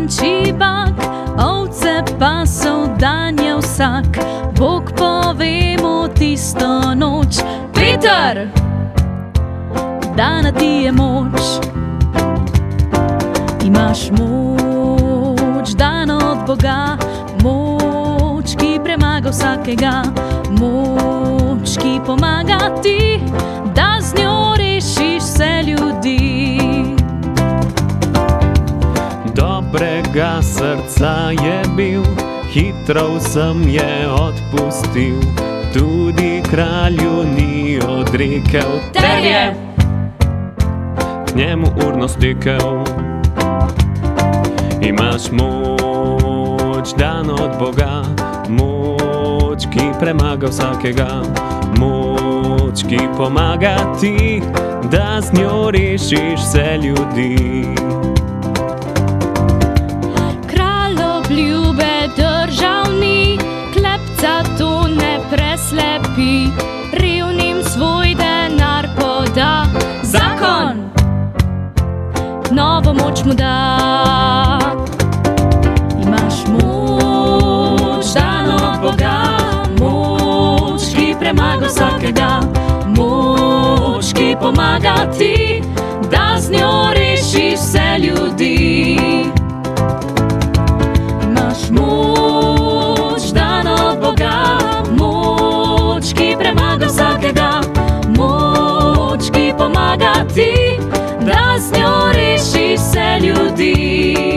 čibak, ovce pa so danje vsak. Bog pove mu tisto noč: Peter, dana ti je moč. Imaš moč, dano od Boga, moč, ki premaga vsakega, moč, ki pomaga ti, da z njo rešiš vse ljudi. Dobrega srca je bil, hitro vsem je odpustil, tudi kralju ni odrekel, ter je k njemu urno stekel. Imaš moč, dano od Boga, moč, ki premaga vsakega, moč, ki pomaga ti, da z njo rešiš vse ljudi. Kralj obljube držal ni, klepca to ne preslepi, revnim svoj denar poda, zakon novo moč mu da. Imaš moč, dano od Boga, moč, ki premaga vsakega, moč, ki pomaga ti, da z njo rešiš vse ljudi. Imaš moč, dano od Boga, moč, ki premaga vsakega, moč, ki pomaga ti, da z njo rešiš vse ljudi.